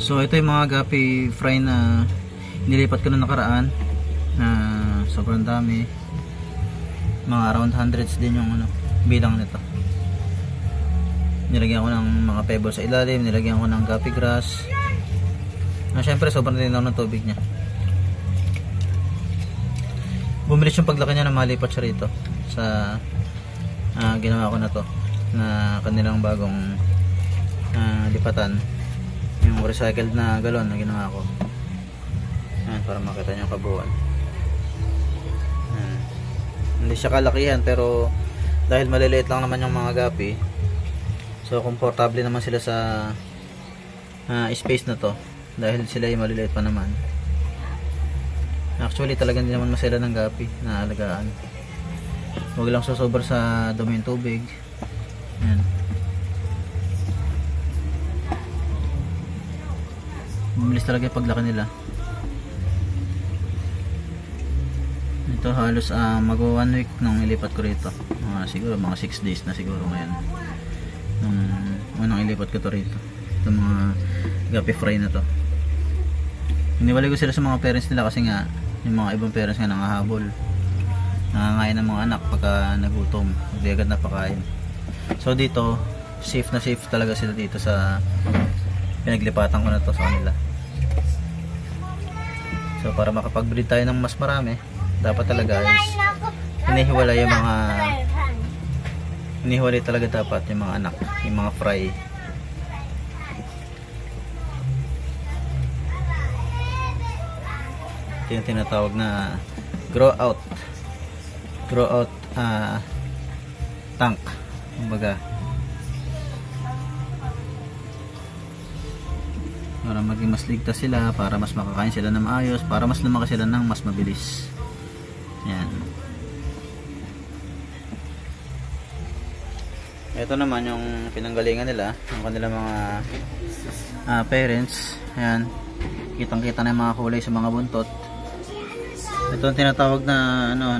So ito yung mga gapi fry na nilipat ko na nakaraan, na sobrang dami, mga around hundreds din yung bilang nito. Nilagyan ko ng mga pebbles sa ilalim, nilagyan ko ng gapi grass. Syempre sobrang tinaw ng tubig niya. Bumilis yung paglaki niya na malipat siya rito sa ginawa ko na to, na kanilang bagong lipatan, yung recycled na galon na ginawa ko. Ayan, para makita nyo kabuuan. Hindi siya kalakihan, pero dahil maliliit lang naman yung mga gapi, so komportable naman sila sa space na to, dahil sila ay maliliit pa naman. Actually talagang hindi naman masela ng gapi na alagaan. Huwag lang sosobra sa dumi ng tubig. Ayan. Bumilis talaga yung paglaki nila. Ito halos mag 1 week nung ilipat ko rito. Siguro mga 6 days na siguro ngayon nung unang ilipat ko to rito. Ito mga gapi fry na to. Iniwalay ko sila sa mga parents nila kasi nga yung mga ibang parents nga nangahabol, nangangain ng mga anak pagka nagutom, hindi agad napakain. So dito safe na safe talaga sila dito sa pinaglipatan ko na to sa kanila. So para makapag-breed tayo ng mas marami, dapat talaga is hinihiwalay talaga dapat yung mga anak, yung mga fry. Ito yung tinatawag na grow out tank, kumbaga, para maging mas ligtas sila, para mas makakain sila ng maayos, para mas lumaki sila ng mas mabilis. Yan. Ito naman yung pinanggalingan nila, yung kanilang mga parents. Ayan, kitang kita na yung mga kulay sa mga buntot. Ito ang tinatawag na na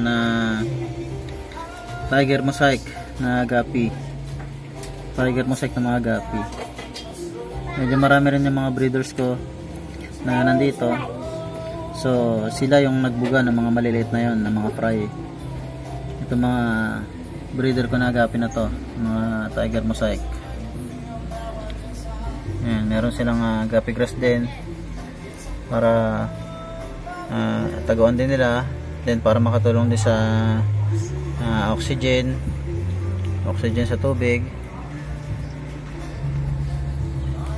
tiger mosaic na gapi, tiger mosaic na mga gapi. Medyo marami rin yung mga breeders ko na nandito, so sila yung nagbuga ng mga maliliit na yon, ng mga fry. Ito mga breeder ko na gapi na to, mga tiger mosaic. Ayan, meron silang gapi grass din para taguan din nila, then para makatulong din sa oxygen sa tubig.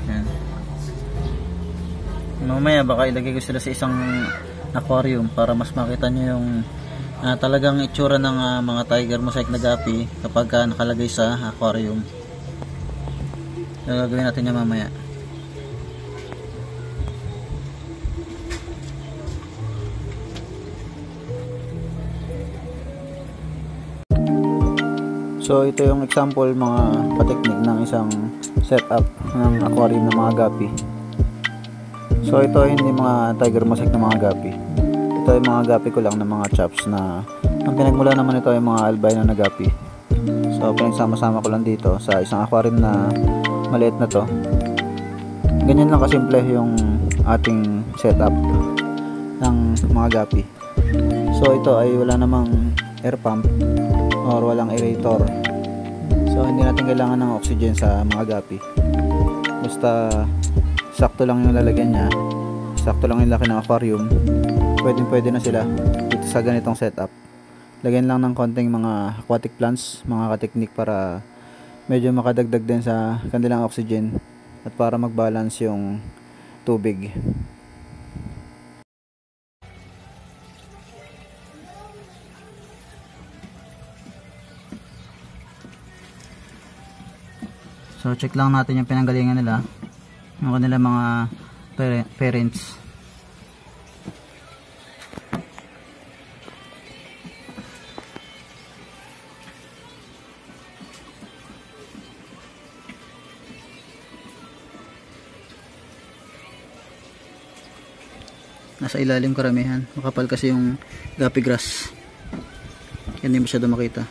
Yan. Mamaya baka ilagay ko sila sa isang aquarium para mas makita nyo yung talagang itsura ng mga tiger mosaic na gapi kapag nakalagay sa aquarium. Gagawin natin yan mamaya. So ito yung example, mga pateknik ng isang setup ng aquarium ng mga gapi. So ito hindi mga tiger mosaic na mga gapi. Ito yung mga gapi ko lang na mga chops, na ang pinagmula naman ito yung mga albino na gapi. So pinagsama-sama ko lang dito sa isang aquarium na maliit na to. Ganyan lang kasimple yung ating setup ng mga gapi. So ito ay wala namang air pump or walang aerator, so hindi natin kailangan ng oxygen sa mga gapi. Basta sakto lang yung lalagyan niya, sakto lang yung laki ng aquarium, pwede na sila dito sa ganitong setup. Lagyan lang ng konting mga aquatic plants, mga kateknik, para medyo makadagdag din sa kanilang oxygen at para mag-balance yung tubig. So check lang natin yung pinanggalingan nila, yung kanila mga parents. Nasa ilalim karamihan, makapal kasi yung gapi grass, yan hindi masyado makita.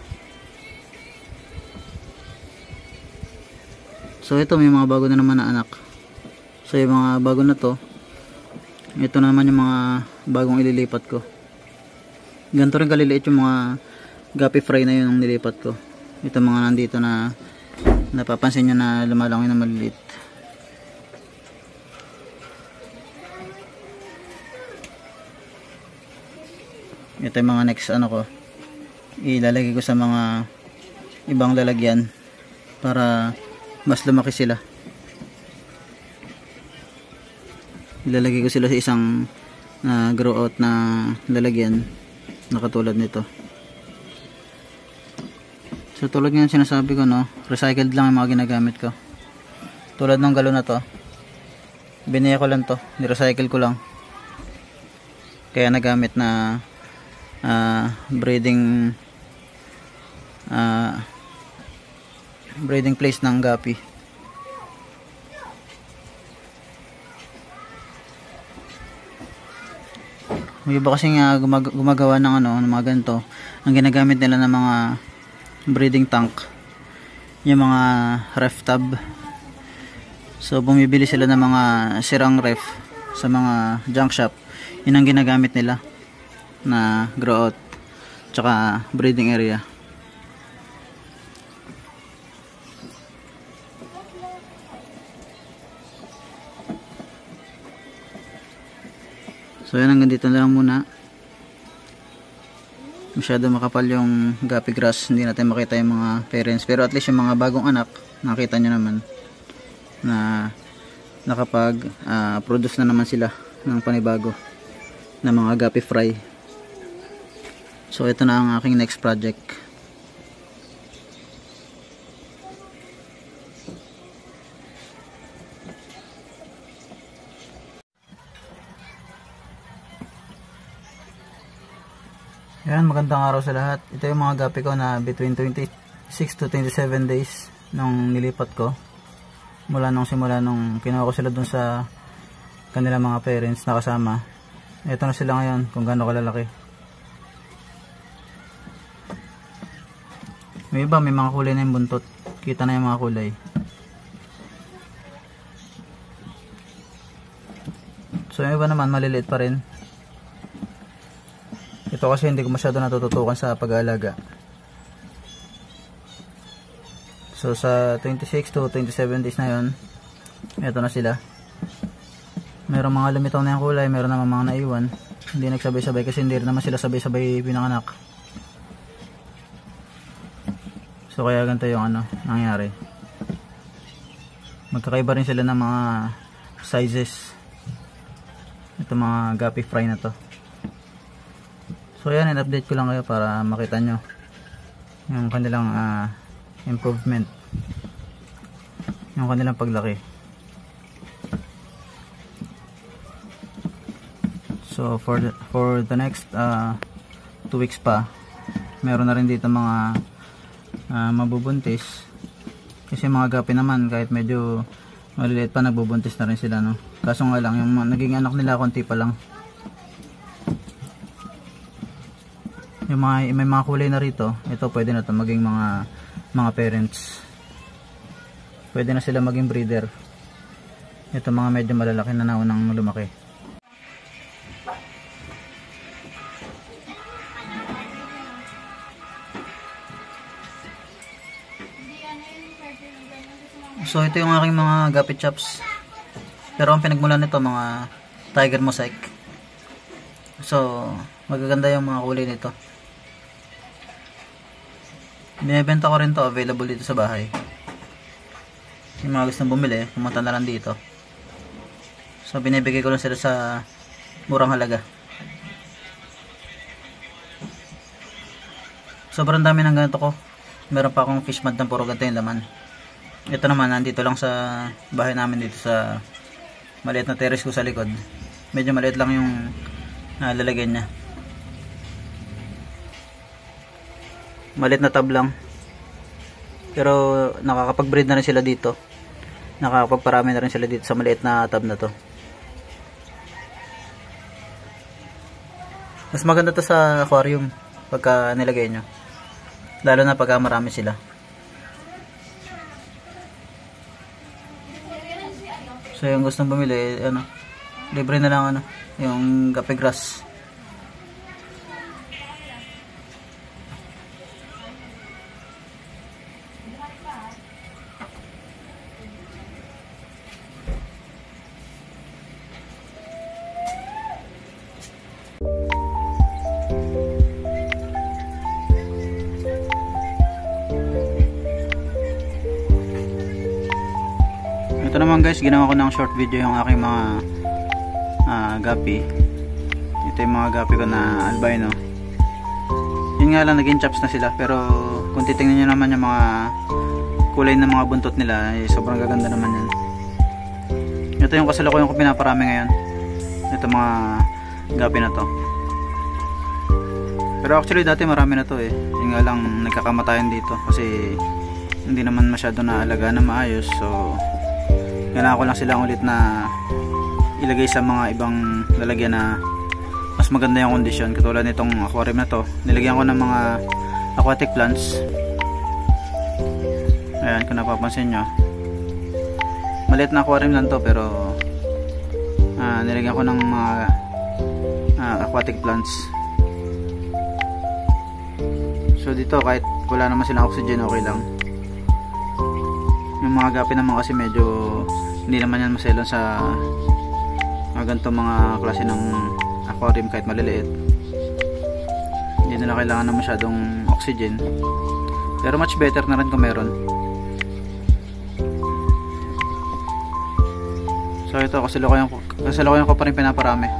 So ito may mga bago na naman na anak. So yung mga bago na to, ito naman yung mga bagong ililipat ko. Ganito rin kaliliit yung mga guppy fry na yun ang nilipat ko. Ito mga nandito na napapansin nyo na lumalaki na maliliit. Ito yung mga next ano ko, ilalagay ko sa mga ibang lalagyan para mas lumaki sila. Ilalagay ko sila sa isang grow out na lalagyan na katulad nito. So tulad nga sinasabi ko, no, recycled lang yung mga ginagamit ko. Tulad ng galon na to, binaya ko lang to, ni-recycle ko lang, kaya nagamit na breeding place ng guppy. May iba kasi nga gumagawa ng ng mga ganito, ang ginagamit nila ng mga breeding tank, yung mga ref tub. So bumibili sila ng mga sirang ref sa mga junk shop, yun ang ginagamit nila na grow out tsaka breeding area. So yan, hanggang dito na lang muna. Masyado makapal yung guppy grass, hindi natin makita yung mga parents, pero at least yung mga bagong anak nakita nyo naman na nakapag produce na naman sila ng panibago na mga guppy fry. So ito na ang aking next project. Yan, magandang araw sa lahat. Ito yung mga guppy ko na between 26 to 27 days nung nilipat ko. Mula nung simula nung kinuha ko sila dun sa kanilang mga parents na kasama. Ito na sila ngayon kung gaano kalalaki. May iba, may mga kulay na yung buntot. Kita na yung mga kulay. So yung iba naman maliliit pa rin. Ito kasi hindi ko masyado natututukan sa pag-aalaga. So sa 26 to 27 days na yun, ito na sila. Meron mga lumitaw na yung kulay, meron naman mga naiwan. Hindi nagsabay-sabay kasi hindi rin naman sila sabay-sabay pinanganak. So kaya ganito yung nangyari. Magkakaiba rin sila ng mga sizes. Ito mga guppy fry na to. So yan, in-update ko lang kayo para makita nyo yung kanilang improvement, yung kanilang paglaki. So for the next 2 weeks pa, meron na rin dito mga mabubuntis. Kasi mga guppy naman, kahit medyo maliliit pa, nagbubuntis na rin sila, no? Kaso nga lang, yung naging anak nila konti pa lang. Yung may mga kulay na rito, ito pwede na to maging mga parents. Pwede na sila maging breeder. Ito mga medyo malalaki na naunang lumaki. So ito yung aking mga guppy chops. Pero ang pinagmulan nito mga tiger mosaic. So magaganda yung mga kulay nito. Binibenta ko rin to, available dito sa bahay. Yung mga gustong bumili, pumunta na lang dito. So binibigay ko lang sila sa murang halaga. Sobrang dami ng ganito ko. Meron pa akong fish mud na puro ganito yung laman. Ito naman, nandito lang sa bahay namin dito sa maliit na terrace ko sa likod. Medyo maliit lang yung lalagyan niya. Maliit na tab lang. Pero nakakapag-breed na rin sila dito. Nakakapagparami na rin sila dito sa maliit na tab na to. Mas maganda to sa aquarium pagka nilagay nyo. Lalo na pagka marami sila. So yung gustong bumili, ano, libre na lang ano, yung gapi grass. Ito naman guys, ginawa ko ng short video yung aking mga gapi. Ito yung mga gapi ko na albino. Yun nga lang, naging chops na sila. Pero kung titingnan nyo naman yung mga kulay ng mga buntot nila, eh, sobrang gaganda naman yan. Ito yung kasalukuyan ko pinaparami ngayon. Ito mga gapi na to. Pero actually dati marami na to eh. Yun nga lang, nagkakamatayan dito kasi hindi naman masyado naalagaan na maayos. So kailangan ko lang silang ulit na ilagay sa mga ibang lalagyan na mas maganda yung kondisyon. Katulad nitong aquarium na to, nilagyan ko ng mga aquatic plants. Ayan, kung napapansin nyo, maliit na aquarium lang to, pero nilagyan ko ng mga aquatic plants. So dito kahit wala naman silang oxygen, okay lang. Yung mga gapi naman kasi medyo hindi naman yan maselan sa ganito mga klase ng aquarium kahit maliliit. Hindi nila kailangan na masyadong oxygen, pero much better na rin kung meron. So ito, kasalukuyan ko pa rin pinaparami.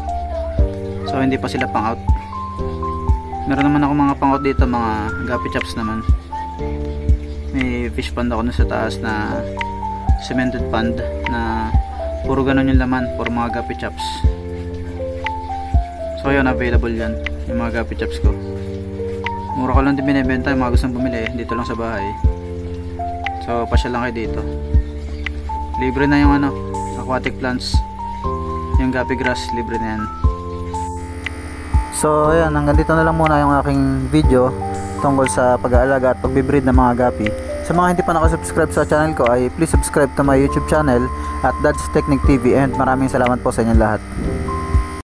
So hindi pa sila pang out. Meron naman ako mga pang out dito, mga gapi chops naman. May fish pond ako na sa taas na cemented pond na puro ganun yung laman, puro mga gapi chops. So yun, available yan yung mga gapi chops ko. Mura ko lang din binibenta, yung mga gustong bumili dito lang sa bahay. So pasyal lang kayo dito. Libre na yung ano, aquatic plants, yung gapi grass, libre na yan. So ayan, hanggang dito na lang muna yung aking video tungkol sa pag-aalaga at pagbe-breed ng mga gapi. Sa mga hindi pa nakasubscribe sa channel ko ay please subscribe to my YouTube channel at Dad's Technique TV, and maraming salamat po sa inyong lahat.